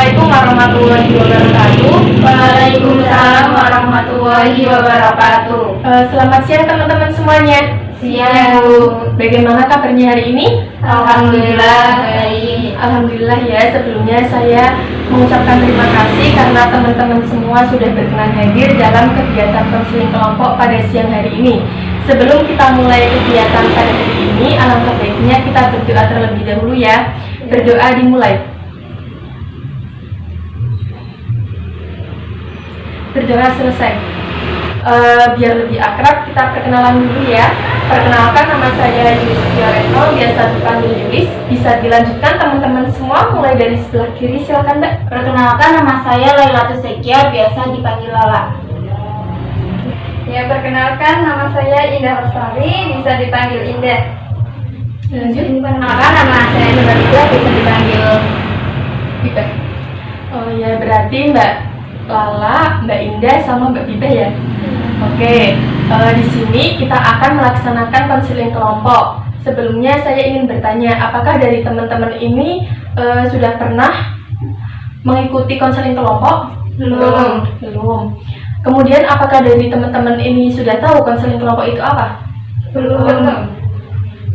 Assalamualaikum warahmatullahi wabarakatuh. Waalaikumsalam warahmatullahi wabarakatuh. Selamat siang teman-teman semuanya. Siang, Bu. Bagaimana kabarnya hari ini? Alhamdulillah baik. Alhamdulillah ya. Sebelumnya saya mengucapkan terima kasih karena teman-teman semua sudah berkenan hadir dalam kegiatan konseling kelompok pada siang hari ini. Sebelum kita mulai kegiatan pada hari ini, alangkah baiknya kita berdoa terlebih dahulu ya. Berdoa dimulai. Berdoa selesai. Biar lebih akrab, kita perkenalan dulu ya. Perkenalkan, nama saya Yustia Retno, biasa dipanggil Yulis. Bisa dilanjutkan teman-teman semua, mulai dari sebelah kiri, silakan Mbak. Perkenalkan, nama saya Lailatul Sekia, biasa dipanggil Lala. Ya, perkenalkan, nama saya Indah Lestari, bisa dipanggil Indah. Lanjut. Perkenalkan, nama saya Nurulida, bisa dipanggil Biba. Oh ya, berarti Mbak Lala, Mbak Indah, sama Mbak Biba ya. Oke, di sini kita akan melaksanakan konseling kelompok. Sebelumnya saya ingin bertanya, apakah dari teman-teman ini sudah pernah mengikuti konseling kelompok? Belum. Kemudian apakah dari teman-teman ini sudah tahu konseling kelompok itu apa? Belum.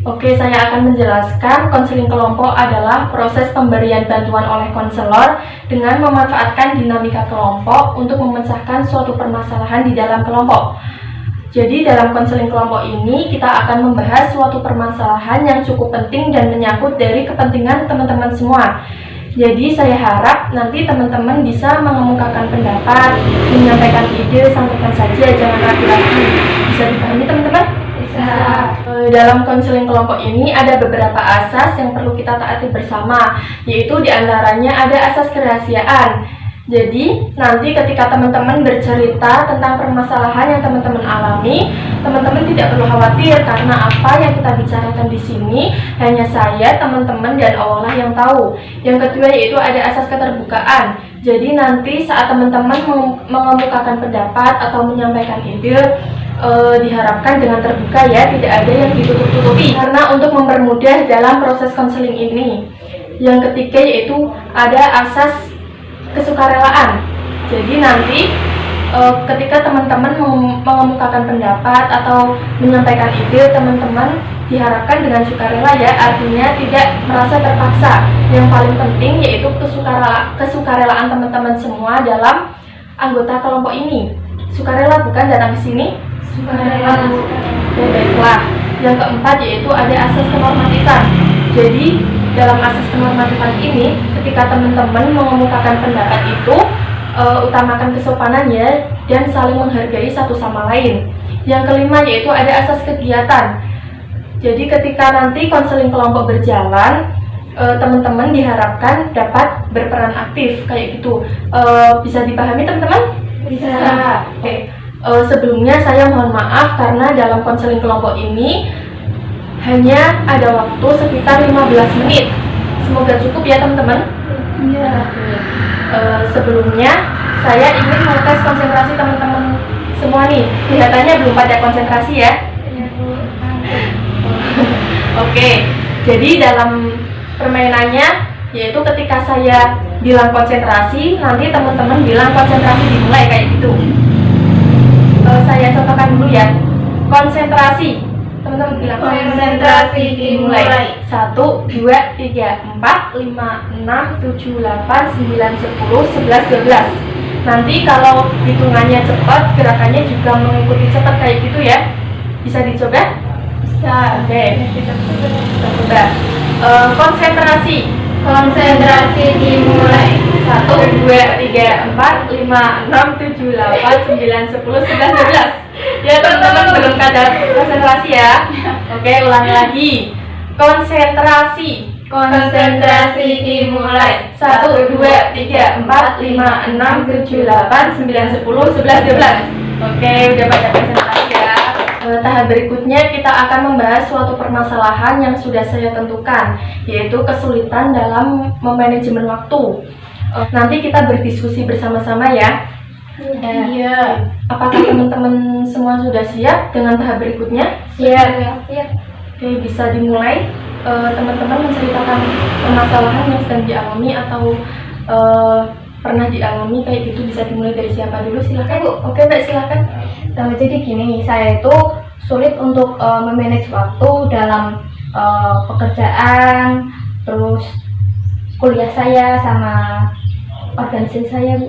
Oke, saya akan menjelaskan. Konseling kelompok adalah proses pemberian bantuan oleh konselor dengan memanfaatkan dinamika kelompok untuk memecahkan suatu permasalahan di dalam kelompok. Jadi dalam konseling kelompok ini kita akan membahas suatu permasalahan yang cukup penting dan menyangkut dari kepentingan teman-teman semua. Jadi saya harap nanti teman-teman bisa mengemukakan pendapat, menyampaikan ide, sampaikan saja, jangan ragu-ragu. Bisa dipahami teman-teman? Dalam konseling kelompok ini ada beberapa asas yang perlu kita taati bersama, yaitu diantaranya ada asas kerahasiaan. Jadi nanti ketika teman-teman bercerita tentang permasalahan yang teman-teman alami, teman-teman tidak perlu khawatir karena apa yang kita bicarakan di sini hanya saya, teman-teman, dan Allah lah yang tahu. Yang kedua yaitu ada asas keterbukaan. Jadi nanti saat teman-teman mengemukakan pendapat atau menyampaikan ide, diharapkan dengan terbuka ya, tidak ada yang ditutup-tutupi karena untuk mempermudah dalam proses konseling ini. Yang ketiga yaitu ada asas kesukarelaan. Jadi nanti ketika teman-teman mengemukakan pendapat atau menyampaikan ide, teman-teman diharapkan dengan sukarela ya, artinya tidak merasa terpaksa. Yang paling penting yaitu kesukarelaan teman-teman semua dalam anggota kelompok ini. Sukarela bukan datang ke sini. Sukarela. Baiklah. Yang keempat yaitu ada asas kenormatifan. Jadi dalam asas kenormatifan ini, ketika teman-teman mengemukakan pendapat itu, utamakan kesopanan ya, dan saling menghargai satu sama lain. Yang kelima yaitu ada asas kegiatan. Jadi ketika nanti konseling kelompok berjalan, teman-teman diharapkan dapat berperan aktif kayak gitu. Bisa dipahami teman-teman? Bisa. Oke. Sebelumnya saya mohon maaf karena dalam konseling kelompok ini hanya ada waktu sekitar 15 menit. Semoga cukup ya teman-teman. Iya. Sebelumnya saya ingin mengetes konsentrasi teman-teman semua nih. Kelihatannya belum pada konsentrasi ya. Oke, jadi dalam permainannya yaitu ketika saya bilang konsentrasi, nanti teman-teman bilang konsentrasi dimulai kayak gitu. Saya contohkan dulu ya. Konsentrasi. Teman-teman bilang Konsentrasi dimulai. 1, 2, 3, 4, 5, 6, 7, 8, 9, 10, 11, 12. Nanti kalau hitungannya cepat, gerakannya juga mengikuti cepat kayak gitu ya. Bisa dicoba? Bisa. Oke, kita coba. Konsentrasi. Konsentrasi dimulai. 1, 2, 3, 4, 5, 6, 7, 8, 9, 10, 11, 12. Ya teman-teman belum kadar konsentrasi ya. Oke, ulangi lagi. Konsentrasi. Konsentrasi dimulai. 1, 2, 3, 4, 5, 6, 7, 8, 9, 10, 11, 12. Oke, udah pada konsentrasi ya. Tahap berikutnya kita akan membahas suatu permasalahan yang sudah saya tentukan, yaitu kesulitan dalam memanajemen waktu. Nanti kita berdiskusi bersama-sama ya. Iya. Apakah teman-teman semua sudah siap dengan tahap berikutnya? Siap. Oke, bisa dimulai. Teman-teman menceritakan permasalahan yang sedang dialami atau pernah dialami kayak gitu. Bisa dimulai dari siapa dulu? Silahkan Bu. Oke Mbak, silahkan. Jadi gini, saya itu sulit untuk memanage waktu dalam pekerjaan, terus kuliah saya sama organisasi saya, Bu.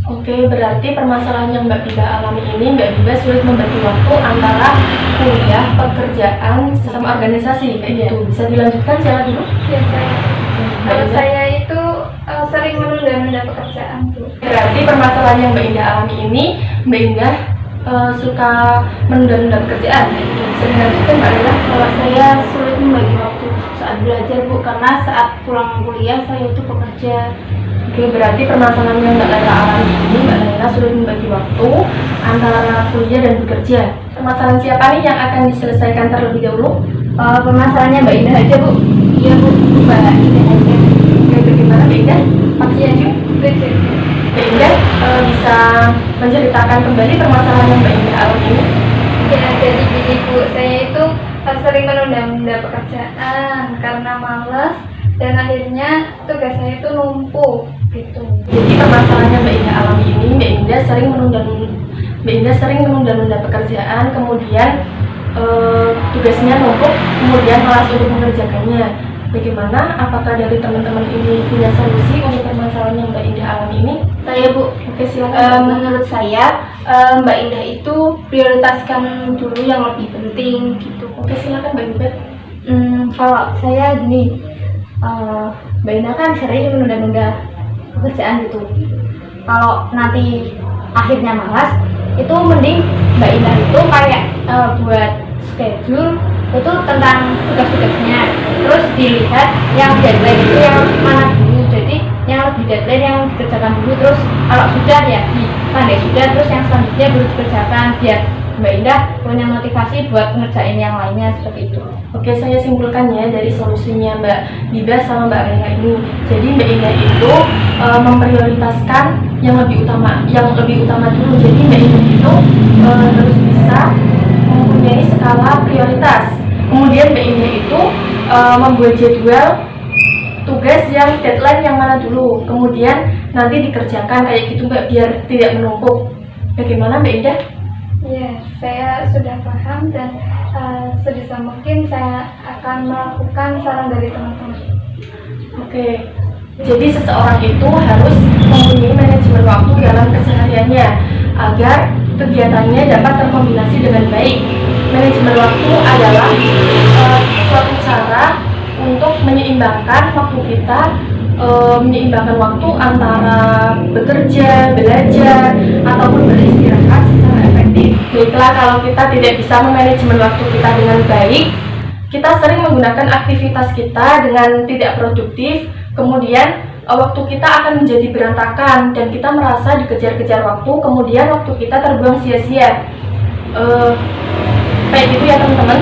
Oke, berarti permasalahan yang Mbak Biba alami ini, Mbak Biba sulit membagi waktu antara kuliah, pekerjaan, sama organisasi kayak gitu. Bisa dilanjutkan siapa dulu? Ya, saya. Mbak Kalau Indah. saya itu sering menunda-nunda pekerjaan, Bu. Berarti permasalahan yang Mbak Indah alami ini, Mbak Indah suka menunda-nunda pekerjaan kayak gitu. Bisa dilanjutkan Mbak Indah? Kalau saya sulit membagi waktu saat belajar, Bu, karena saat pulang kuliah saya itu bekerja. Oke, berarti permasalahan yang Mbak Laila alami ini, Mbak Laila sulit membagi waktu antara kuliah dan bekerja. Permasalahan siapa nih yang akan diselesaikan terlebih dahulu? Permasalahannya Mbak Indah aja, Bu. Iya, Bu, Mbak Indah aja. Oke, bagaimana Mbak Indah? Pasti aja. Betul. Mbak Indah bisa menceritakan kembali permasalahan yang Mbak Indah alami ini? Ya, jadi gini Bu, saya itu sering menunda-nunda pekerjaan karena malas dan akhirnya tugas saya itu numpuk gitu. Jadi permasalahan yang Mbak Indah alami ini, Mbak Indah sering menunda-nunda pekerjaan, kemudian tugasnya numpuk, kemudian malas untuk mengerjakannya. Bagaimana? Apakah dari teman-teman ini punya solusi untuk permasalahan yang Mbak Indah alami ini? Saya, Bu. Oke, silakan. Menurut saya, Mbak Indah itu prioritaskan dulu yang lebih penting gitu. Oke, silakan Mbak Indah. Kalau saya gini, Mbak Indah kan sering menunda-nunda pekerjaan gitu. Kalau nanti akhirnya malas, itu mending Mbak Indah itu kayak buat schedule itu tentang tugas-tugasnya, terus dilihat yang deadline itu yang mana dulu. Jadi yang lebih deadline yang dikerjakan dulu, terus kalau sudah ya dipandai sudah, terus yang selanjutnya baru dikerjakan, biar Mbak Indah punya motivasi buat ngerjain yang lainnya seperti itu. Oke, saya simpulkan ya dari solusinya Mbak Biba sama Mbak Laila ini. Jadi Mbak Indah itu memprioritaskan yang lebih utama dulu. Jadi Mbak Indah itu harus bisa mempunyai skala prioritas. Kemudian Mbak Indah itu membuat jadwal tugas yang deadline yang mana dulu. Kemudian nanti dikerjakan kayak gitu Mbak, biar tidak menumpuk. Bagaimana Mbak Indah? Ya, saya sudah paham dan sebisa mungkin saya akan melakukan saran dari teman-teman. Oke, jadi seseorang itu harus mempunyai manajemen waktu dalam kesehariannya agar kegiatannya dapat terkombinasi dengan baik. Manajemen waktu adalah suatu cara untuk menyeimbangkan waktu kita, menyeimbangkan waktu antara bekerja, belajar, ataupun beristirahat secara efektif. Baiklah, kalau kita tidak bisa memanajemen waktu kita dengan baik, kita sering menggunakan aktivitas kita dengan tidak produktif, kemudian waktu kita akan menjadi berantakan dan kita merasa dikejar-kejar waktu, kemudian waktu kita terbuang sia-sia. Kayak gitu ya teman-teman.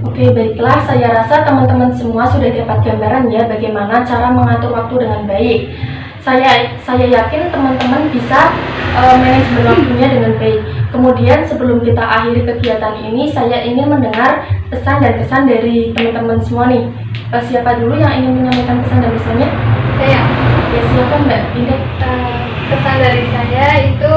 Oke, baiklah, saya rasa teman-teman semua sudah dapat gambaran ya bagaimana cara mengatur waktu dengan baik. Saya yakin teman-teman bisa manajemen waktunya dengan baik. Kemudian sebelum kita akhiri kegiatan ini, saya ingin mendengar pesan dan kesan dari teman-teman semua nih. Siapa dulu yang ingin menyampaikan pesan dan kesannya? Saya. Ya, silakan Mbak Indah. Pesan dari saya itu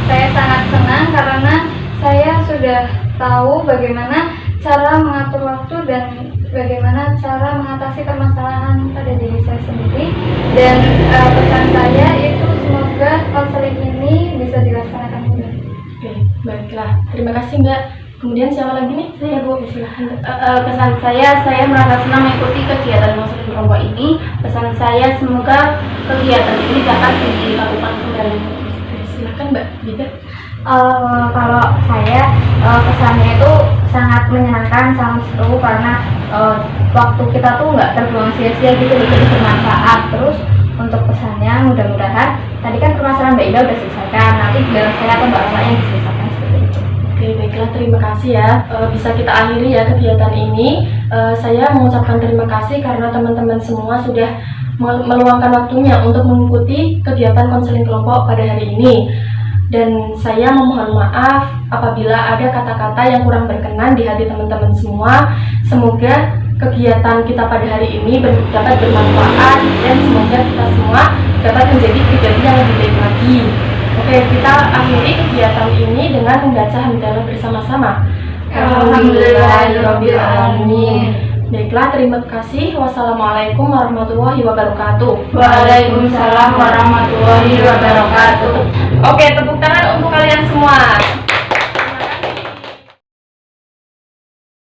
saya sangat senang karena saya sudah tahu bagaimana cara mengatur waktu dan bagaimana cara mengatasi permasalahan pada diri saya sendiri. Dan pesan saya itu semoga konseling ini bisa dilaksanakan mudah. Oke, baiklah. Terima kasih Mbak. Kemudian siapa lagi nih? Saya Bu, silahkan. Pesan saya merasa senang mengikuti kegiatan konseling kelompok ini. Pesan saya semoga kegiatan ini dapat dilakukan kembali. Oke, silahkan Mbak Biba. Kalau saya kesannya itu sangat menyenangkan, sangat seru karena waktu kita tuh nggak terbuang sia-sia gitu, jadi bermanfaat. Terus untuk pesannya mudah-mudahan tadi kan permasalahan Mbak Ida udah selesaikan, nanti biar saya atau Mbak Rama yang diselesaikan seperti itu. Oke, baiklah, terima kasih ya. Bisa kita akhiri ya kegiatan ini. Saya mengucapkan terima kasih karena teman-teman semua sudah meluangkan waktunya untuk mengikuti kegiatan konseling kelompok pada hari ini. Dan saya memohon maaf apabila ada kata-kata yang kurang berkenan di hati teman-teman semua. Semoga kegiatan kita pada hari ini dapat bermanfaat dan semoga kita semua dapat menjadi pribadi yang lebih baik lagi. Oke, kita akhiri kegiatan ini dengan membaca hamdalah bersama-sama. Alhamdulillahirabbil alamin. Baiklah, terima kasih. Wassalamualaikum warahmatullahi wabarakatuh. Waalaikumsalam warahmatullahi wabarakatuh. Oke, tepuk tangan untuk kalian semua.